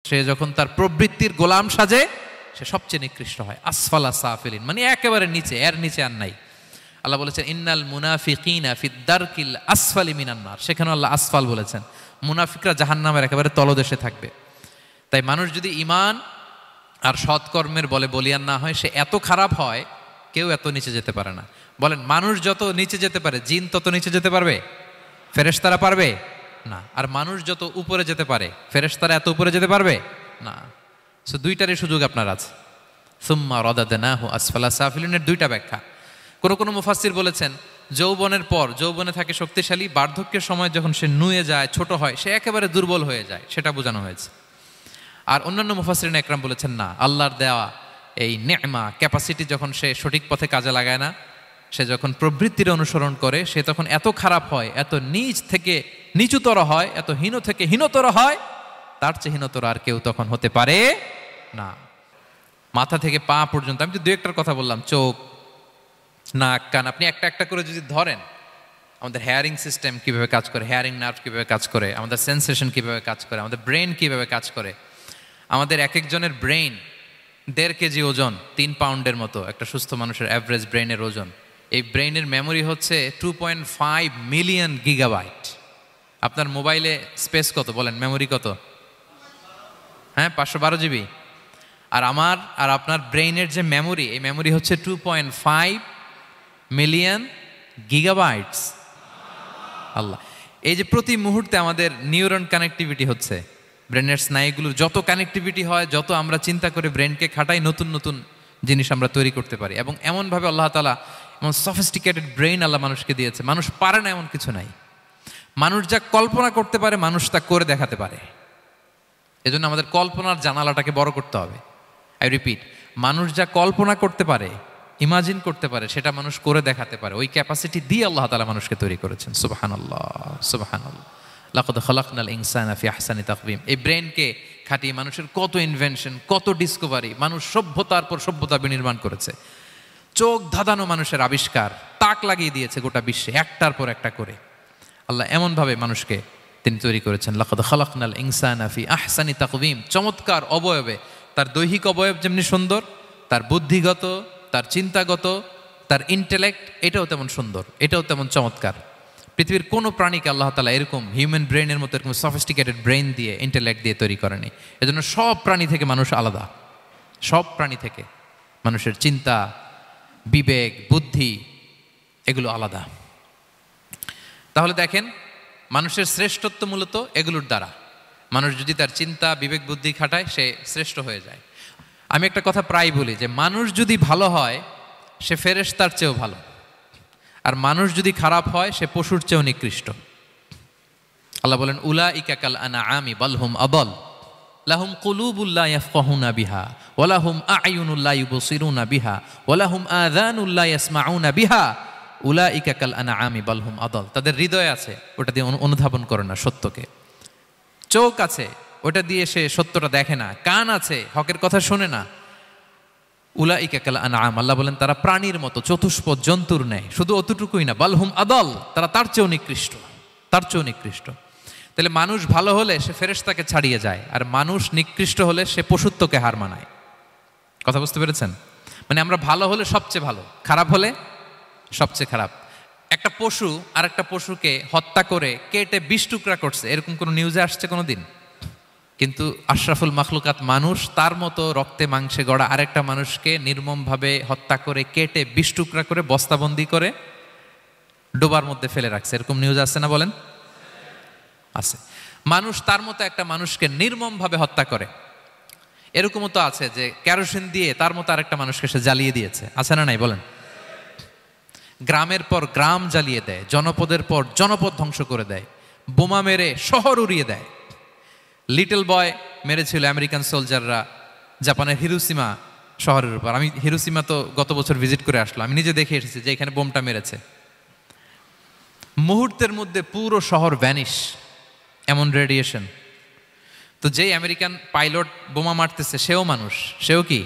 সে যখন তার প্রবৃত্তির গোলাম সাজে সে সবচেয়ে নিকৃষ্ট হয়। আসফালা সাফিলিন মানে একেবারে নিচে, এর নিচে আর নাই। আল্লাহ বলেছেন ইন্নাল মুনাফিকিনা ফিদ দারকিল আসফালি মিনান নার, সেখানে আল্লাহ আসফাল বলেছেন। মুনাফিকরা জাহান্নামের একেবারে তলদেশে থাকবে। তাই মানুষ যদি ঈমান আর সৎকর্মের বলে বলিয়ান না হয়, সে এত খারাপ হয় কেউ এত নিচে যেতে পারে না। বলেন মানুষ যত নিচে যেতে পারে জিন তত নিচে যেতে পারবে? ফেরেশতারা পারবে না। আর মানুষ যত উপরে যেতে পারে ফেরেশতারা এত উপরে যেতে পারবে না। সো দুইটারই সুযোগ আপনার আছে। সুম্মা রাদাদনাহু আসফালা সাফিলিনের দুইটা ব্যাখ্যা। কোনো মুফাসসির বলেছেন যৌবনের পর, যৌবনে থাকে শক্তিশালী, বার্ধক্যের সময় যখন সে নুয়ে যায়, ছোট হয়, সে একেবারে দুর্বল হয়ে যায়, সেটা বোঝানো হয়েছে। আর অন্যান্য মুফাসসিরিন একরাম বলেছেন না, আল্লাহর দেওয়া এই নে'মা ক্যাপাসিটি যখন সে সঠিক পথে কাজে লাগায় না, সে যখন প্রবৃত্তির অনুসরণ করে, সে তখন এত খারাপ হয়, এত নিচ থেকে নিচুতর হয়, এত হীন থেকে হীনতর হয়, তার চেয়ে হীনতর আর কেউ তখন হতে পারে না। মাথা থেকে পা পর্যন্ত, আমি তো দু একটার কথা বললাম, চোখ, নাক, কান, আপনি একটা একটা করে যদি ধরেন, আমাদের হেয়ারিং সিস্টেম কিভাবে কাজ করে, হেয়ারিং নার্ভ কিভাবে কাজ করে, আমাদের সেন্সেশন কিভাবে কাজ করে, আমাদের ব্রেন কিভাবে কাজ করে। আমাদের এক একজনের ব্রেন 1.5 কেজি ওজন, 3 পাউন্ডের মতো একটা সুস্থ মানুষের অ্যাভারেজ ব্রেনের ওজন। এই ব্রেনের মেমোরি হচ্ছে 2.5 মিলিয়ন গিগাবাইট। আপনার মোবাইলে স্পেস কত বলেন, মেমোরি কত? হ্যাঁ, 512 জিবি। আর আমার আর আপনার ব্রেইনের যে মেমোরি, এই মেমোরি হচ্ছে 2.5 মিলিয়ন গিগাবাইটস। আল্লাহ, এই যে প্রতি মুহূর্তে আমাদের নিউরন কানেক্টিভিটি হচ্ছে, ব্রেনের স্নায়ুগুলোর যত কানেক্টিভিটি হয়, যত আমরা চিন্তা করে ব্রেনকে খাটাই, নতুন নতুন জিনিস আমরা তৈরি করতে পারি। এবং এমনভাবে আল্লাহ তাআলা এমন সফিস্টিকেটেড ব্রেইন আল্লাহ মানুষকে দিয়েছে, মানুষ পারে না এমন কিছু নাই। মানুষ যা কল্পনা করতে পারে মানুষ তা করে দেখাতে পারে। এজন্য আমাদের কল্পনার জানালাটাকে বড় করতে হবে। আই রিপিট, মানুষ যা কল্পনা করতে পারে, ইমাজিন করতে পারে, সেটা মানুষ করে দেখাতে পারে। ওই ক্যাপাসিটি দিয়ে আল্লাহ তাআলা মানুষকে তৈরি করেছেন। সুবহানাল্লাহ, সুবহানাল্লাহ। লাকাদ খালাকনাল ইনসানা ফি আহসানি তাকওয়িম। এই ব্রেনকে খাটিয়ে মানুষের কত ইনভেনশন, কত ডিসকভারি, মানুষ সভ্যতার পর সভ্যতা বিনির্মাণ করেছে। চোখ ধাঁধানো মানুষের আবিষ্কার, তাক লাগিয়ে দিয়েছে গোটা বিশ্বে একটার পর একটা করে। আল্লাহ এমনভাবে মানুষকে তিনি তৈরি করেছেন। লাকাদ খালাকনাল ইনসানা ফি আহসানি তাকওয়িম। চমৎকার অবয়বে, তার দৈহিক অবয়ব যেমনি সুন্দর, তার বুদ্ধিগত, তার চিন্তাগত, তার ইন্টেলেক্ট, এটাও তেমন সুন্দর, এটাও তেমন চমৎকার। পৃথিবীর কোনো প্রাণীকে আল্লাহ তাআলা এরকম হিউম্যান ব্রেনের মতো এরকম সফিস্টিকেটেড ব্রেন দিয়ে, ইন্টেলেক্ট দিয়ে তৈরি করেনি। এজন্য সব প্রাণী থেকে মানুষ আলাদা। সব প্রাণী থেকে মানুষের চিন্তা, বিবেক, বুদ্ধি এগুলো আলাদা। তাহলে দেখেন, মানুষের শ্রেষ্ঠত্ব মূলত এগুলোর দ্বারা। মানুষ যদি তার চিন্তা, বিবেক, বুদ্ধি খাটায়, সে শ্রেষ্ঠ হয়ে যায়। আমি একটা কথা প্রায় বলি যে মানুষ যদি ভালো হয় সে ফেরেশতার চেয়েও ভালো, আর মানুষ যদি খারাপ হয় সে পশুর চেয়েও নিকৃষ্ট। আল্লাহ বলেন উলাইকা কাল আনআমি বাল হুম আদাল লাহুম কুলুবুল লা ইয়াফকাহুনা বিহা ওয়া লাহুম আ'য়ুনুল লা ইউবসিরুনা বিহা ওয়া লাহুম আযানুল লা ইয়াসমাউনা বিহা উলাইকা কাল আনআমি বাল হুম আদাল। তাদের হৃদয় আছে, ওটা দিয়ে অনুধাবন করে না সত্যকে। চোখ আছে, ওটা দিয়ে সে সত্যটা দেখে না। কান আছে, হকের কথা শোনে না। উলাইকা কাল আনআম, আল্লাহ বলেন তারা প্রাণীর মতো, চতুষ্পদ জন্তুর ন্যায়। শুধু অতটুকুই না, বাল হুম আদাল, তারা তার চেয়েও নিকৃষ্ট, তার চেয়েও নিকৃষ্ট। তাহলে মানুষ ভালো হলে সে ফেরেশতাকে ছাড়িয়ে যায়, আর মানুষ নিকৃষ্ট হলে সে পশুত্বকে হার মানায়। কথা বুঝতে পেরেছেন? মানে আমরা ভালো হলে সবচেয়ে ভালো, খারাপ হলে সবচেয়ে খারাপ। একটা পশু আর একটা পশুকে হত্যা করে কেটে 20 টুকরা করছে, এরকম কোনো নিউজে আসছে কোনো দিন? কিন্তু আশরাফুল মাখলুকাত মানুষ তার মতো রক্তে মাংসে গড়া আরেকটা মানুষকে নির্মমভাবে হত্যা করে কেটে 20 টুকরা করে বস্তাবন্দি করে ডোবার মধ্যে ফেলে রাখছে, এরকম নিউজ আছে না বলেন? আছে। মানুষ তার মতো একটা মানুষকে নির্মমভাবে হত্যা করে। এরকমও তো আছে যে কেরোসিন দিয়ে তার মতো আরেকটা মানুষকে সে জ্বালিয়ে দিয়েছে, আছে না নাই বলেন? গ্রামের পর গ্রাম জ্বালিয়ে দেয়, জনপদের পর জনপদ ধ্বংস করে দেয়, বোমা মেরে শহর উড়িয়ে দেয়। লিটল বয় মেরেছিল আমেরিকান সোলজাররা জাপানের হিরোশিমা শহরের উপর। আমি হিরোশিমা তো গত বছর ভিজিট করে আসলাম, আমি নিজে দেখে এসেছি যে এখানে বোমটা মেরেছে। মুহূর্তের মধ্যে পুরো শহর ভ্যানিশ, এমন রেডিয়েশন। তো যেই আমেরিকান পাইলট বোমা মারতেছে সেও মানুষ, সেও কি?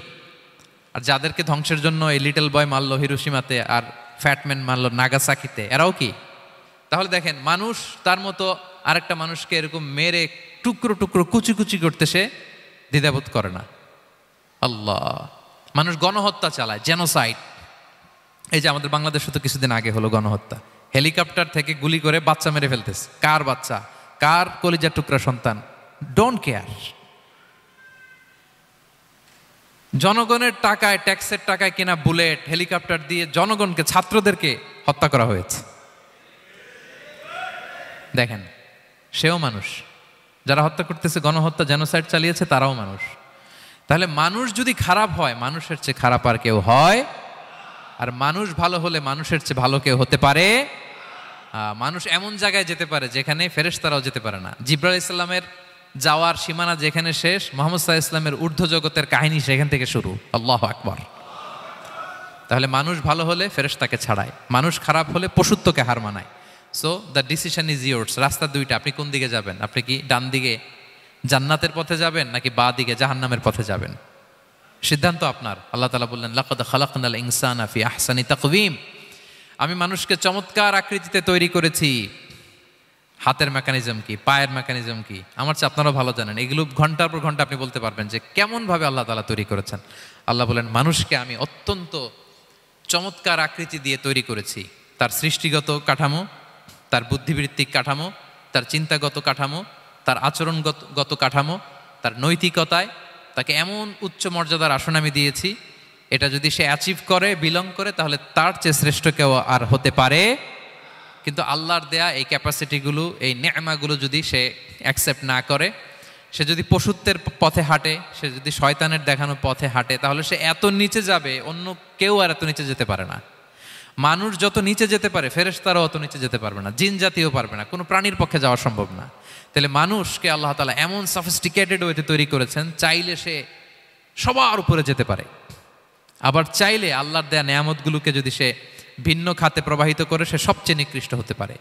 আর যাদেরকে ধ্বংসের জন্য এই লিটল বয় মারলো হিরোশিমাতে আর ফ্যাটম্যান মারলো নাগাসাকিতে, এরাও কি? তাহলে দেখেন, মানুষ তার মতো আরেকটা মানুষকে এরকম মেরে টুকরো টুকরো কুচি কুচি করতে সে দ্বিধাবোধ করে না। আল্লাহ, মানুষ গণহত্যা চালায়, জেনোসাইড। এই যে আমাদের বাংলাদেশে তো কিছুদিন আগে হলো গণহত্যা, হেলিকপ্টার থেকে গুলি করে বাচ্চা মেরে ফেলতেছে। কার বাচ্চা, কার কলিজার টুকরা সন্তান, ডোন্ট কেয়ার। জনগণের টাকায়, ট্যাক্সের টাকায় কিনা বুলেট, হেলিকপ্টার দিয়ে জনগণকে, ছাত্রদেরকে হত্যা করা হয়েছে। দেখেন, সেও মানুষ, যারা হত্যা করতেছে, গণহত্যা, জেনোসাইড চালিয়েছে, তারাও মানুষ। তাহলে মানুষ যদি খারাপ হয়, মানুষের চেয়ে খারাপ আর কেউ হয়? আর মানুষ ভালো হলে মানুষের চেয়ে ভালো কেউ হতে পারে? মানুষ এমন জায়গায় যেতে পারে যেখানে ফেরেশতারাও যেতে পারে না। জিবরাইল ইসলামের যাওয়ার সীমানা যেখানে শেষ, মুহাম্মদ সাল্লাল্লাহু আলাইহি ওয়াসাল্লামের ঊর্ধ্ব জগতের কাহিনী সেখান থেকে শুরু। আল্লাহু আকবার। তাহলে মানুষ ভালো হলে ফেরেশতাকে ছাড়ায়, মানুষ খারাপ হলে পশুত্বকে হার মানায়। So the decision is yours. রাস্তা দুইটা, আপনি কোন দিকে যাবেন? আপনি কি ডান দিকে জান্নাতের পথে যাবেন নাকি বাঁ দিকে জাহান্নামের পথে যাবেন? সিদ্ধান্ত আপনার। আল্লাহ তাআলা বললেন, লাকাদ খালাকনাল ইনসানা ফি আহসানি তাকওয়িম। আমি মানুষকে চমৎকার আকৃতিতে তৈরি করেছি। হাতের মেকানিজম কি, পায়ের মেকানিজম কি, আমার চেয়ে আপনারাও ভালো জানেন। এগুলো ঘন্টার পর ঘন্টা আপনি বলতে পারবেন যে কেমনভাবে আল্লাহ তাআলা তৈরি করেছেন। আল্লাহ বলেন, মানুষকে আমি অত্যন্ত চমৎকার আকৃতি দিয়ে তৈরি করেছি। তার সৃষ্টিগত কাঠামো, তার বুদ্ধিবৃত্তিক কাঠামো, তার চিন্তাগত কাঠামো, তার আচরণগত কাঠামো, তার নৈতিকতায় তাকে এমন উচ্চ মর্যাদার আসন আমি দিয়েছি, এটা যদি সে অ্যাচিভ করে, বিলং করে, তাহলে তার চেয়ে শ্রেষ্ঠ কেউ আর হতে পারে। কিন্তু আল্লাহর দেয়া এই ক্যাপাসিটিগুলো, এই নেয়ামাগুলো যদি সে অ্যাকসেপ্ট না করে, সে যদি পশুত্বের পথে হাঁটে, সে যদি শয়তানের দেখানো পথে হাঁটে, তাহলে সে এত নিচে যাবে, অন্য কেউ আর এত নিচে যেতে পারে না। মানুষ যত নিচে যেতে পারে, ফেরেশতারাও অত নিচে যেতে পারবে না, জিন জাতিও পারবে না, কোনো প্রাণীর পক্ষে যাওয়া সম্ভব না। তাহলে মানুষকে আল্লাহ তাআলা এমন সফিস্টিকেটেড ওয়েতে তৈরি করেছেন, চাইলে সে সবার উপরে যেতে পারে, আবার চাইলে আল্লাহর দেয়া নেয়ামতগুলোকে যদি সে ভিন্ন খাতে প্রবাহিত করে, সে সবচেয়ে নিকৃষ্ট হতে পারে।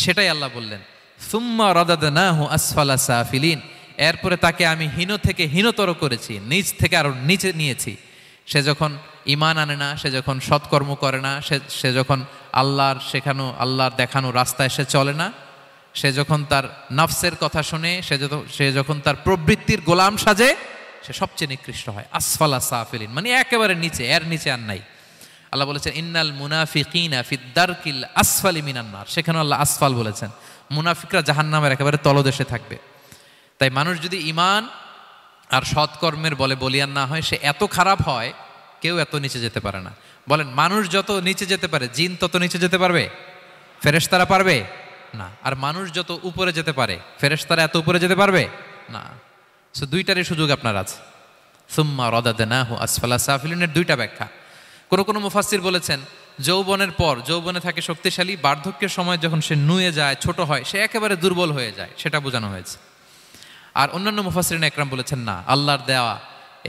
সেটাই আল্লাহ বললেন, সুম্মা রাদাদনাহু আসফালা সাফিলিন। এরপরে তাকে আমি হীন থেকে হীনতর করেছি, নিচ থেকে আরো নিচে নিয়েছি। সে যখন ঈমান আনে না, সে যখন সৎকর্ম করে না, সে যখন আল্লাহর শেখানো, আল্লাহর দেখানো রাস্তায় সে চলে না, সে যখন তার নফসের কথা শুনে, সে যখন তার প্রবৃত্তির গোলাম সাজে, সে সবচেয়ে নিকৃষ্ট হয়। আসফালা সাফিলিন মানে একেবারে নিচে, এর নিচে আর নাই। আল্লাহ বলেছেন, ইন্নাল মুনাফিকিনা ফিদ দারকিল আসফালি মিনান নার। সেখানে আল্লাহ আসফাল বলেছেন। মুনাফিকরা জাহান্নামের একেবারে তলদেশে থাকবে। তাই মানুষ যদি ঈমান আর সৎকর্মের বলে বলিয়ান না হয়, সে এত খারাপ হয়, কেউ এত নিচে যেতে পারে না। বলেন, মানুষ যত নিচে যেতে পারে, জিন তত নিচে যেতে পারবে? ফেরেশতারা পারবে না। আর মানুষ যত উপরে যেতে পারে, ফেরেশতারা এত উপরে যেতে পারবে না। সো দুইটারই সুযোগ আপনার আছে। সুম্মা রাদাদনাহু আসফালা সাফিলিনের দুইটা ব্যাখ্যা। কোনো মুফাসসির বলেছেন, যৌবনের পর, যৌবনে থাকে শক্তিশালী, বার্ধক্যের সময় যখন সে নুয়ে যায়, ছোট হয়, সে একেবারে দুর্বল হয়ে যায়, সেটা বোঝানো হয়েছে। আর অন্যান্য মুফাসসিরিন একরাম বলেছেন, না, আল্লাহর দেওয়া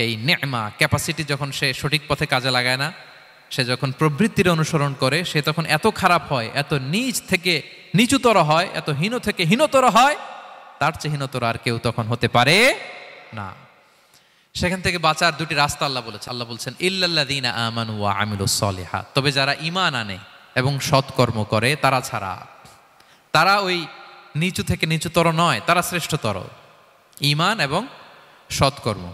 এই নেয়মা, ক্যাপাসিটি যখন সে সঠিক পথে কাজে লাগায় না, সে যখন প্রবৃত্তির অনুসরণ করে, সে তখন এত খারাপ হয়, এত নিচ থেকে নিচুতর হয়, এত হীন থেকে হীনতর হয়, তার চেয়ে হীনতর আর কেউ তখন হতে পারে না। সেখান থেকে বাঁচার দুটি রাস্তা আল্লাহ বলছেন, ইল্লাল্লাযীনা আমানু ওয়া আমিলুস সলিহাত। তবে যারা ঈমান আনে এবং সৎকর্ম করে তারা ছাড়া। তারা ওই নিচু থেকে নিচুতর নয়, তারা শ্রেষ্ঠতর। ঈমান এবং সৎকর্ম,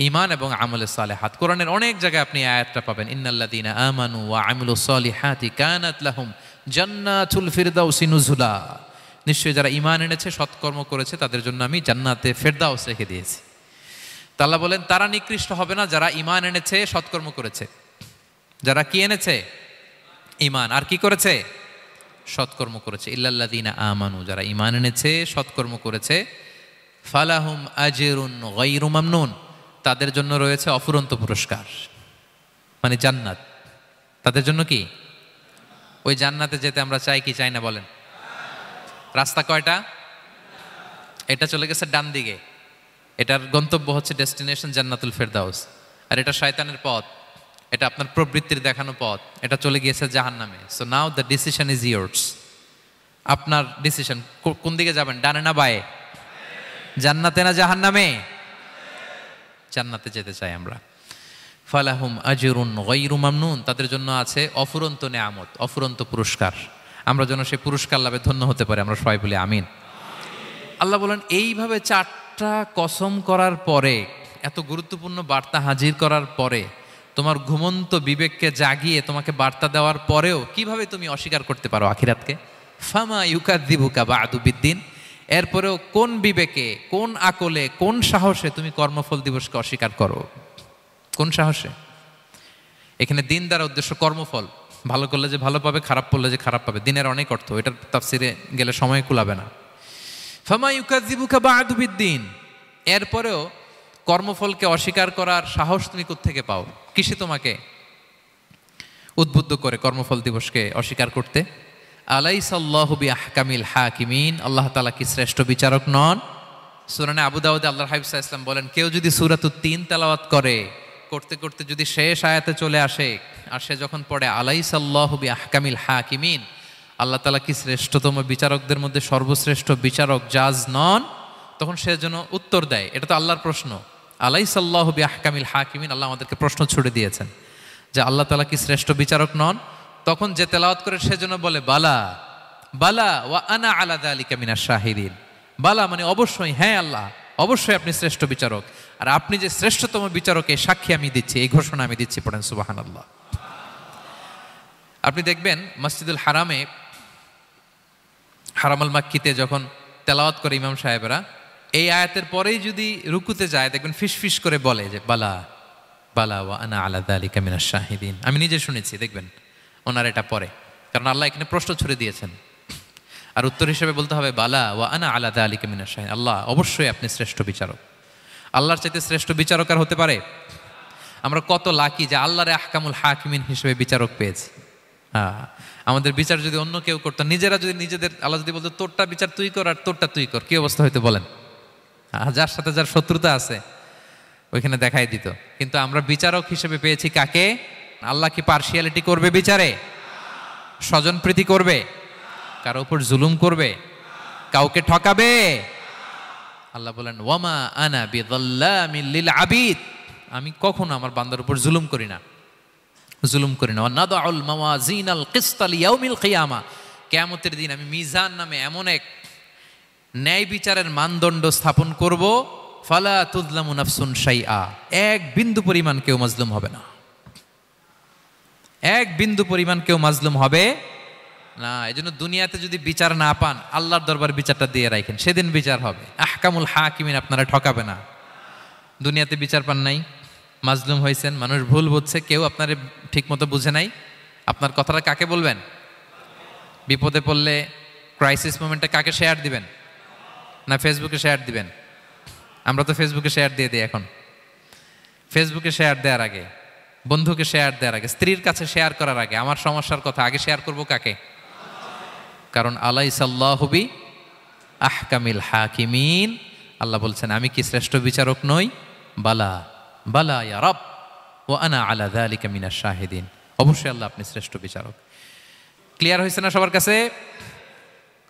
ঈমান এবং আমলে সালেহাত। কোরআনের অনেক জায়গায় আপনি আয়াতটা পাবেন, ইন্নাল্লাযীনা আমানু ওয়া আমিলুস সলিহাতি কানাত লাহুম জান্নাতুল ফিরদাউসি নুজুলা। নিশ্চয়ই যারা ঈমান এনেছে, সৎকর্ম করেছে, তাদের জন্য আমি জান্নাতে ফেরদাউস রেখে দিয়েছি। আল্লাহ বলেন, তারা নিকৃষ্ট হবে না যারা ঈমান এনেছে, সৎকর্ম করেছে। যারা কি এনেছে? ঈমান। আর কি করেছে? সৎকর্ম করেছে। ইল্লাল্লাযীনা আমানু, যারা ঈমান এনেছে, সৎকর্ম করেছে, ফালাহুম আজরুন গায়রু মামনুন, তাদের জন্য রয়েছে অফুরন্ত পুরস্কার, মানে জান্নাত। তাদের জন্য কি? ওই জান্নাতে যেতে আমরা চাই কি চাই না বলেন? রাস্তা কয়টা? এটা চলে গেছে ডান দিকে, এটার গন্তব্য হচ্ছে ডেস্টিনেশন জান্নাতুল ফেরদাউস। আর এটা শয়তানের পথ, এটা আপনার প্রবৃত্তির দেখানো পথ, এটা চলে গিয়েছে জাহান্নামে। So now the decision is years. আপনার ডিসিশন, কোন দিকে যাবেন, ডানে না বায়ে? জান্নাতে না জাহান্নামে? জান্নাতে যেতে চাই আমরা। ফালাহুম আজরুন গায়রু মামনুন, তাদের জন্য আছে অফুরন্ত নেয়ামত, অফুরন্ত পুরস্কার। আমরা যেন সেই পুরস্কার লাভে ধন্য হতে পারি, আমরা সবাই বলি আমিন। আল্লাহ বলেন, এইভাবে চারটা কসম করার পরে এত গুরুত্বপূর্ণ বার্তা হাজির করার পরে, তোমার ঘুমন্ত বিবেককে জাগিয়ে তোমাকে বার্তা দেওয়ার পরেও কিভাবে তুমি অস্বীকার করতে পারো আখিরাতকে? ফামা ইউকাযযিবুকা বা'দু বিদ্দিন। এরপরেও কোন বিবেকে, কোন আকলে, কোন সাহসে তুমি কর্মফল দিবসকে অস্বীকার করো? কোন সাহসে? এখানে দিন দ্বারা উদ্দেশ্য কর্মফল। ভালো করলে যে ভালো পাবে, খারাপ করলে যে খারাপ পাবে, দিনের অনেক অর্থ, এটার তাফসিরে গেলে সময় কুলাবে না। ফামা ইউকাযযিবুকা বা'দু বিদ্দিন। এরপরেও কর্মফলকে অস্বীকার করার সাহস তুমি কোত্থেকে পাও? কিসে তোমাকে উদ্বুদ্ধ করে কর্মফল দিবসকে অস্বীকার করতে? আলাইসাল্লাহু বিআহকামিল হাকিমিন। আল্লাহ তাআলা কি শ্রেষ্ঠ বিচারক নন? সূরা আবু দাউদে আল্লাহর হাবিব সাল্লাল্লাহু আলাইহি ওয়াসাল্লাম বলেন, কেউ যদি সূরাতুত তিন তেলাওয়াত করে, করতে করতে যদি শেষ আয়াতে চলে আসে, আর সে যখন পড়ে আলাইসাল্লাহু বিআহকামিল হাকিমিন, আল্লাহ তাআলা কি শ্রেষ্ঠতম বিচারকদের মধ্যে সর্বশ্রেষ্ঠ বিচারক জাজ নন? তখন সে যেন উত্তর দেয়, এটা তো আল্লাহর প্রশ্ন। আলাইসাল্লাহু বিআহকামিল হাকিমিন, আল্লাহ আমাদেরকে প্রশ্ন ছুড়ে দিয়েছেন যে আল্লাহ তাআলা কি শ্রেষ্ঠ বিচারক নন? তখন যে তেলাওয়াত করে সে যেন বলে বালা বালা ওয়া আনা আলা যালিকা মিনাশ শাহিদিন। বালা মানে অবশ্যই, হ্যাঁ আল্লাহ অবশ্যই আপনি শ্রেষ্ঠ বিচারক, আর আপনি যে শ্রেষ্ঠতম বিচারক এই সাক্ষী আমি দিচ্ছি, এই ঘোষণা আমি দিচ্ছি। পড়েন সুবহানাল্লাহ। আপনি দেখবেন মসজিদুল হারামে, হারামুল মাক্কিতে যখন তেলাওয়াত করে ইমাম সাহেবরা, এই আয়াতের পরেই যদি রুকুতে যায় দেখবেন ফিসফিস করে বলে যে বালা বালা ওয়া আনা আলা যালিকা মিনাশ শাহিদিন। আমি নিজে শুনেছি, দেখবেন ওনার এটা পরে, কারণ আল্লাহ এখানে প্রশ্ন ছুড়ে দিয়েছেন। আর উত্তর হিসেবে বলতে হবে বালা ওয়া আনা আলা যালিকা মিনাশ শাহিদিন। আল্লাহ অবশ্যই আপনি শ্রেষ্ঠ বিচারক। আল্লাহর চাইতে শ্রেষ্ঠ বিচারক আর হতে পারে? আমরা কত লাকি যে আল্লাহর আহকামুল হাকিমিন হিসেবে বিচারক পেয়েছি। আমাদের বিচার যদি অন্য কেউ করতো, নিজেরা যদি নিজেদের, আল্লাহ যদি বলতো তোরটা বিচার তুই কর আর তোরটা তুই কর, কি অবস্থা হয়তো বলেন? যার সাথে যার শত্রুতা আছে ওইখানে দেখাই দিত। কিন্তু আমরা বিচারক হিসেবে পেয়েছি কাকে? আল্লাহ কি পার্সিয়ালিটি করবে বিচারে? স্বজনপ্রীতি করবে? কারো উপর জুলুম করবে? কাউকে ঠকাবে? আল্লাহ বলেন ওয়ামা আনা বিযাল্লামিল লিল আবিদ, আমি কখনো আমার বান্দার উপর জুলুম করি না, জুলুম করি না। ওয়ানাদাউল মাওয়াজিনাল কিসতা লিয়াউমিল কিয়ামা, কিয়ামতের দিন আমি মিজান নামে এমন এক ন্যায় বিচারের মানদণ্ড স্থাপন করব, ফালা তুযলামু নাফসুন শাইআ, এক বিন্দু পরিমাণ কেউ মাজলুম হবে না, এক বিন্দু পরিমাণ কেউ মাজলুম হবে না। এজন্য দুনিয়াতে যদি বিচার না পান, আল্লাহর দরবার বিচারটা দিয়ে রাখেন, সেদিন বিচার হবে। আহকামুল হাকিমিন আপনারা ঠকাবে না। দুনিয়াতে বিচার পান নাই, মাজলুম হয়েছেন, মানুষ ভুল বুঝছে, কেউ আপনার ঠিক মতো বুঝে নাই, আপনার কথাটা কাকে বলবেন? বিপদে পড়লে ক্রাইসিস মোমেন্টে কাকে শেয়ার দিবেন? না ফেসবুকে শেয়ার দিবেন? আমরা তো ফেসবুকে শেয়ার দিয়ে দিই এখন। ফেসবুকে শেয়ার দেওয়ার আগে, বন্ধুকে শেয়ার দেওয়ার আগে, স্ত্রীর কাছে শেয়ার করার আগে আমার সমস্যার কথা আগে শেয়ার করব কাকে? কারণ আলাইসাল্লাহু বিআহকামিল হাকিমিন, আল্লাহ বলছেন আমি কি শ্রেষ্ঠ বিচারক নই? বালা বালা ইয়া রব ওয়া আনা আলা যালিকা মিনাশ শাহিদিন, অবশ্যই আল্লাহ আপনি শ্রেষ্ঠ বিচারক। ক্লিয়ার হয়েছে না সবার কাছে?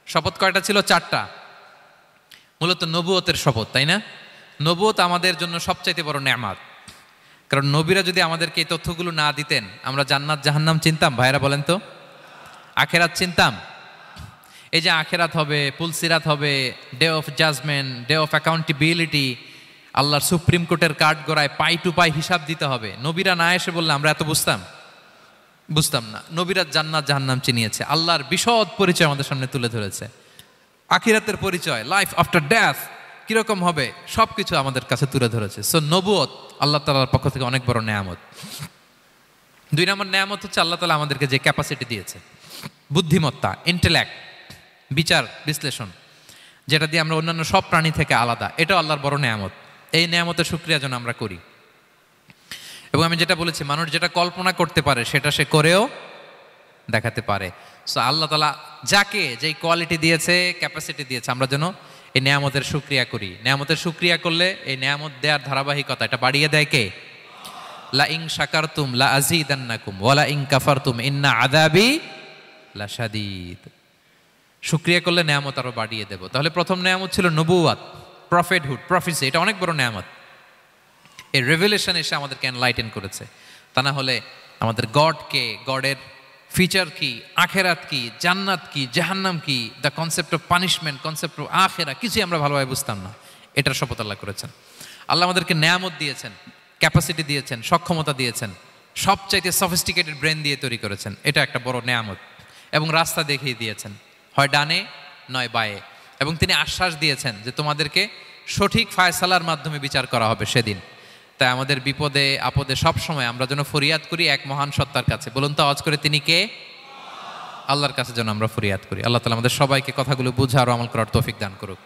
শপথ কয়টা ছিল? 4টা। মূলত নবুয়তের শপথ, তাই না? নবুয়ত আমাদের জন্য সবচাইতে বড় নেয়ামত। কারণ নবীরা যদি আমাদেরকে এই তথ্যগুলো না দিতেন, আমরা জান্নাত জাহান্নাম চিনতাম? ভাইরা বলেন তো, আখেরাত চিনতাম? এই যে আখেরাত হবে, পুলসিরাত হবে, day of judgement, day of accountability, আল্লাহর সুপ্রিম কোর্টের কাঠ গড়ায় পাই টু পাই হিসাব দিতে হবে, নবীরা না এসে বললে আমরা এত বুঝতাম না। নবীরা জান্নাত জাহান্নাম চিনিয়েছে, আল্লাহর বিশদ পরিচয় আমাদের সামনে তুলে ধরেছে, আখিরাতের পরিচয়, লাইফ আফটার ডেথ কিরকম হবে সবকিছু আমাদের কাছে তুলে ধরেছে। সো নবুয়ত আল্লাহ তাআলার পক্ষ থেকে অনেক বড় নেয়ামত। 2 নম্বর নেয়ামত হচ্ছে আল্লাহ তাআলা আমাদেরকে যে ক্যাপাসিটি দিয়েছে, বুদ্ধিমত্তা, ইন্টেলেক্ট, বিচার বিশ্লেষণ, যেটা দিয়ে আমরা অন্যান্য সব প্রাণী থেকে আলাদা, এটাও আল্লাহর বড় নেয়ামত। এই নেয়ামতের শুকরিয়া যেন আমরা করি। এবং আমি যেটা বলেছি, মানুষ যেটা কল্পনা করতে পারে সেটা সে করেও দেখাতে পারে। সো আল্লাহ তাআলা যাকে যেই কোয়ালিটি দিয়েছে, ক্যাপাসিটি দিয়েছে, আমরা যেন এই নেয়ামতের শুকরিয়া করি। নেয়ামতের শুকরিয়া করলে এই নেয়ামত দেওয়ার ধারাবাহিকতা এটা বাড়িয়ে দেয় কে? লা ইন শাকারতুম লা আযীদান্নাকুম ওয়া লা ইন কাফারতুম ইন্না আযাবি লাশাদীদ। শুকরিয়া করলে নেয়ামত আরো বাড়িয়ে দেব। তাহলে প্রথম নেয়ামত ছিল নবুওয়াত, প্রফেটহুড, প্রফেসি, এটা অনেক বড় নেয়ামত। এই রেভেলেশন এসে আমাদেরকে এনলাইটেন করেছে। তা না হলে আমাদের গডকে, গডের ফিচার কি, আখেরাত কি, জান্নাত কি, জাহান্নাম কি, the concept of punishment, concept of আখেরা, কিছুই আমরা ভালোভাবে বুঝতাম না। এটার শপথ আল্লাহ করেছেন। আল্লাহ আমাদেরকে নেয়ামত দিয়েছেন, ক্যাপাসিটি দিয়েছেন, সক্ষমতা দিয়েছেন, সবচাইতে সফিস্টিকেটেড ব্রেন দিয়ে তৈরি করেছেন, এটা একটা বড় নেয়ামত। এবং রাস্তা দেখিয়ে দিয়েছেন, হয় ডানে নয় বায়ে। এবং তিনি আশ্বাস দিয়েছেন যে তোমাদেরকে সঠিক ফায়সালার মাধ্যমে বিচার করা হবে সেদিন। তাই আমাদের বিপদে আপদে সব সময় আমরা যেন ফরিয়াদ করি এক মহান সত্তার কাছে। বলুন তো আওয়াজ করে, তিনি কে? আল্লাহর কাছে যেন আমরা ফরিয়াদ করি। আল্লাহ তাআলা আমাদের সবাইকে কথাগুলো বুঝার ও আমল করার তৌফিক দান করুক।